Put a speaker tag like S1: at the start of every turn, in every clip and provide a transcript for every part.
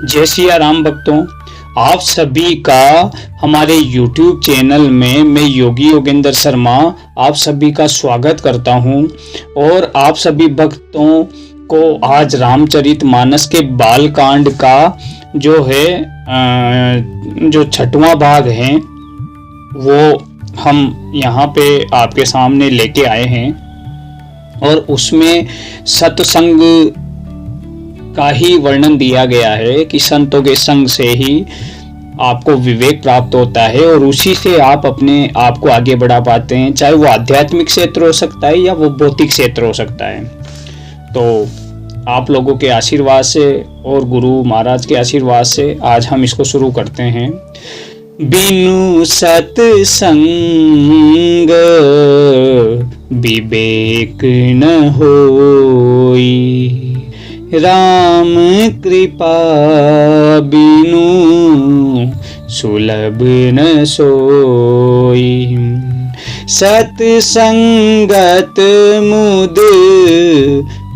S1: जय सिया राम भक्तों, आप सभी का हमारे YouTube चैनल में मैं योगी योगेंद्र शर्मा आप सभी का स्वागत करता हूं। और आप सभी भक्तों को आज रामचरितमानस के बालकांड का जो है जो 6वां भाग है वो हम यहाँ पे आपके सामने लेके आए हैं। और उसमें सत्संग का ही वर्णन दिया गया है कि संतों के संग से ही आपको विवेक प्राप्त होता है और उसी से आप अपने आप को आगे बढ़ा पाते हैं, चाहे वो आध्यात्मिक क्षेत्र हो सकता है या वो भौतिक क्षेत्र हो सकता है। तो आप लोगों के आशीर्वाद से और गुरु महाराज के आशीर्वाद से आज हम इसको शुरू करते हैं। बिनु सत्संग विवेक न होई, राम कृपा बिनु सुलभ न सोई। सत्संगत मुद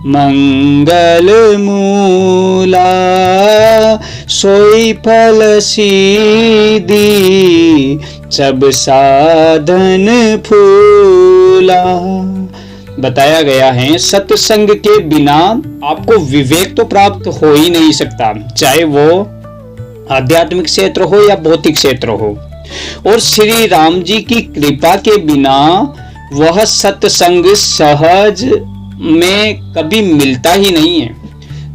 S1: मंगल मूला, सोई फल सीधी सब साधन फूला। बताया गया है सत्संग के बिना आपको विवेक तो प्राप्त हो ही नहीं सकता, चाहे वो आध्यात्मिक क्षेत्र हो या भौतिक क्षेत्र हो। और श्री राम जी की कृपा के बिना वह सत्संग सहज में कभी मिलता ही नहीं है।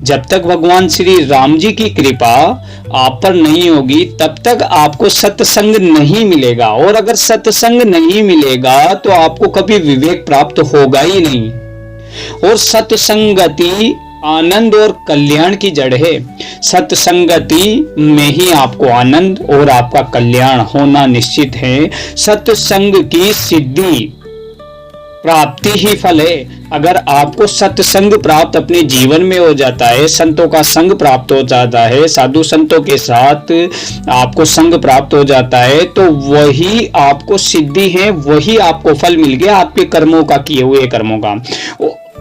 S1: जब तक भगवान श्री राम जी की कृपा आप पर नहीं होगी तब तक आपको सत्संग नहीं मिलेगा, और अगर सत्संग नहीं मिलेगा तो आपको कभी विवेक प्राप्त होगा ही नहीं। और सत्संगति आनंद और कल्याण की जड़ है। सत्संगति में ही आपको आनंद और आपका कल्याण होना निश्चित है। सत्संग की सिद्धि प्राप्ति ही फल है। अगर आपको सत्संग प्राप्त अपने जीवन में हो जाता है, संतों का संग प्राप्त हो जाता है, साधु संतों के साथ आपको संग प्राप्त हो जाता है, तो वही आपको सिद्धि है, वही आपको फल मिल गया आपके कर्मों का, किए हुए कर्मों का।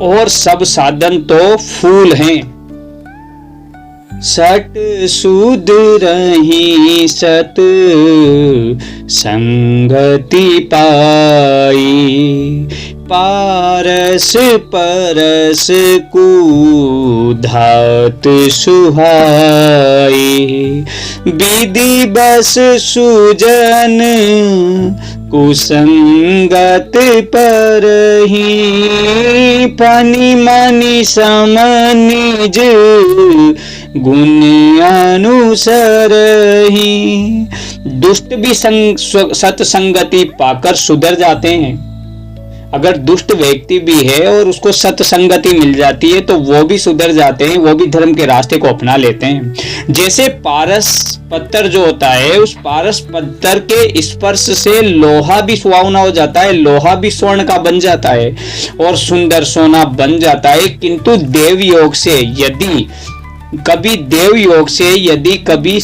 S1: और सब साधन तो फूल हैं। सट सुध रही सत संगति पाई, पारस परस कुधात सुहाई। विधि बस सुजन कुसंगत परही, फनि मनि सम निज गुण अनुसरही। दुष्ट भी सत्संगति पाकर सुधर जाते हैं। अगर दुष्ट व्यक्ति भी है और उसको सत्संगति मिल जाती है तो वो भी सुधर जाते हैं, वो भी धर्म के रास्ते को अपना लेते हैं। जैसे पारस पत्थर जो होता है, उस पारस पत्थर के स्पर्श से लोहा भी सुहावना हो जाता है, लोहा भी स्वर्ण का बन जाता है और सुंदर सोना बन जाता है। किंतु देव योग से यदि कभी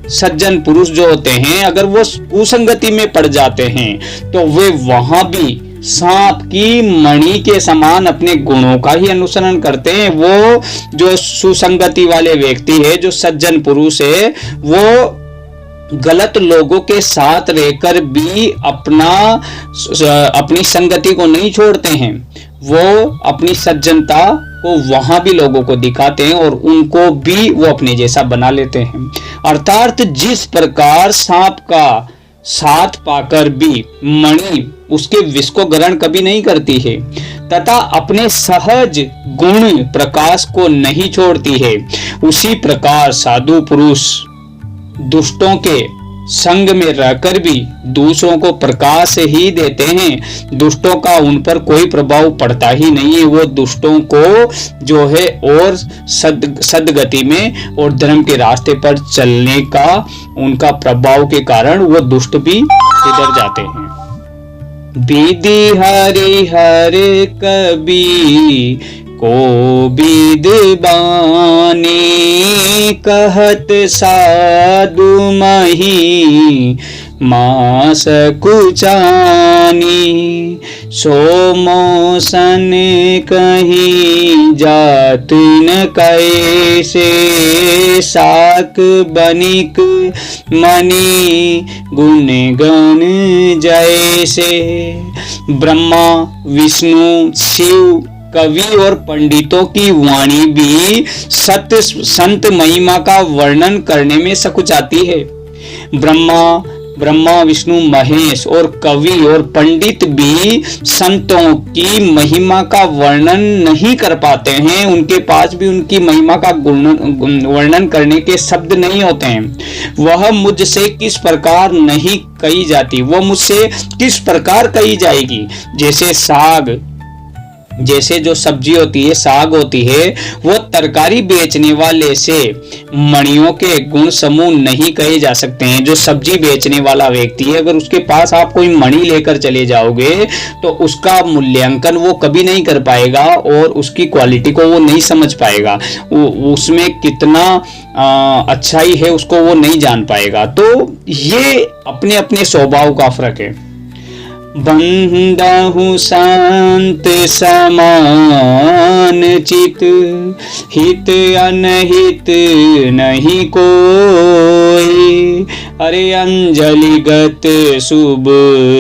S1: सज्जन पुरुष जो होते हैं, अगर वो कुसंगति में पड़ जाते हैं तो वे वहां भी सांप की मणि के समान अपने गुणों का ही अनुसरण करते हैं। वो जो सुसंगति वाले व्यक्ति है, जो सज्जन पुरुष है, वो गलत लोगों के साथ रहकर भी अपनी संगति को नहीं छोड़ते हैं। वो अपनी सज्जनता को वहां भी लोगों को दिखाते हैं और उनको भी वो अपने जैसा बना लेते हैं। अर्थात जिस प्रकार सांप का साथ पाकर भी मणि उसके विष को ग्रहण कभी नहीं करती है, तथा अपने सहज गुण प्रकाश को नहीं छोड़ती है, उसी प्रकार साधु पुरुष दुष्टों के संग में रहकर भी दूसरों को प्रकाश ही देते हैं। दुष्टों का उन पर कोई प्रभाव पड़ता ही नहीं है। वो दुष्टों को जो है और सद्गति में और धर्म के रास्ते पर चलने का उनका प्रभाव के कारण वो दुष्ट भी सुधर जाते हैं। विधि हरि हर कबी को विद बानी, कहत साधु मही मास कुचानी। सो मोसन कहीं जात न कैसे, साक बनिक मणि गुण गण जैसे। ब्रह्मा, विष्णु, शिव, कवि और पंडितों की वाणी भी संत महिमा का वर्णन करने में सकुचाती है। ब्रह्मा विष्णु महेश और कवि और पंडित भी संतों की महिमा का वर्णन नहीं कर पाते हैं। उनके पास भी उनकी महिमा का वर्णन करने के शब्द नहीं होते हैं। वह मुझसे किस प्रकार नहीं कही जाती, वह मुझसे किस प्रकार कही जाएगी। जैसे जो सब्जी होती है, साग होती है, वो तरकारी बेचने वाले से मणियों के गुण समूह नहीं कहे जा सकते हैं। जो सब्जी बेचने वाला व्यक्ति है, अगर उसके पास आप कोई मणि लेकर चले जाओगे तो उसका मूल्यांकन वो कभी नहीं कर पाएगा और उसकी क्वालिटी को वो नहीं समझ पाएगा। उसमें कितना अच्छाई है उसको वो नहीं जान पाएगा। तो ये अपने अपने स्वभाव का फर्क है। बंदहु शांत समान चित, हित अनहित नहीं कोई। अरे अंजलिगत शुभ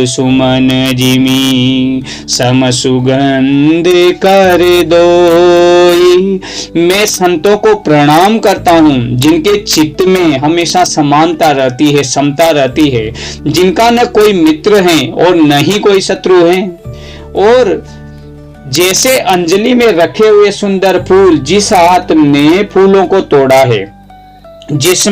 S1: सुमन जिमी, सम सुगंध कर दोई। मैं संतों को प्रणाम करता हूँ जिनके चित्त में हमेशा समानता रहती है, समता रहती है, जिनका न कोई मित्र है और न ही कोई शत्रु है। और जैसे अंजलि में रखे हुए सुंदर फूल, जिस हाथ ने फूलों को तोड़ा है, जिस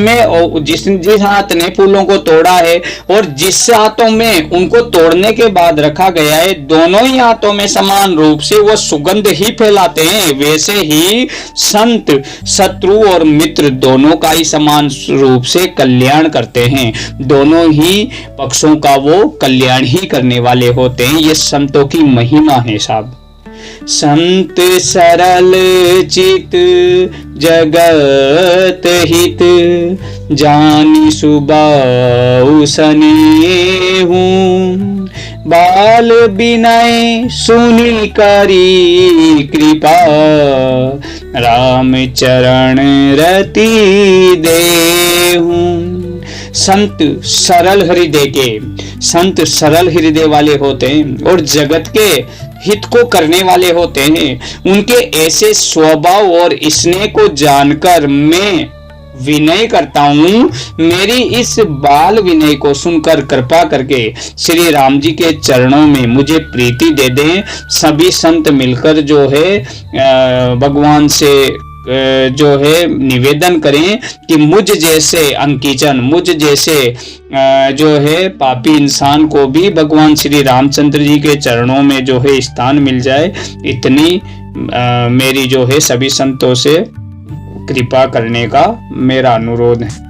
S1: हाथ ने फूलों को तोड़ा है और जिस हाथों में उनको तोड़ने के बाद रखा गया है, दोनों ही हाथों में समान रूप से वो सुगंध ही फैलाते हैं, वैसे ही संत शत्रु और मित्र दोनों का ही समान रूप से कल्याण करते हैं। दोनों ही पक्षों का वो कल्याण ही करने वाले होते हैं। ये संतों की महिमा है साहब। संत सरल चित जगत हित, जानी सुबाऊ सनेहु। बाल विनय सुनि करी कृपा, राम चरण रति देहु। संत सरल हृदय वाले होते हैं और जगत के हित को करने वाले होते हैं। उनके ऐसे स्वभाव और स्नेह को जानकर मैं विनय करता हूँ। मेरी इस बाल विनय को सुनकर कृपा करके श्री राम जी के चरणों में मुझे प्रीति दे दें। सभी संत मिलकर जो है भगवान से जो है निवेदन करें कि मुझ जैसे अंकीचन, मुझ जैसे जो है पापी इंसान को भी भगवान श्री रामचंद्र जी के चरणों में जो है स्थान मिल जाए। इतनी मेरी जो है सभी संतों से कृपा करने का मेरा अनुरोध है।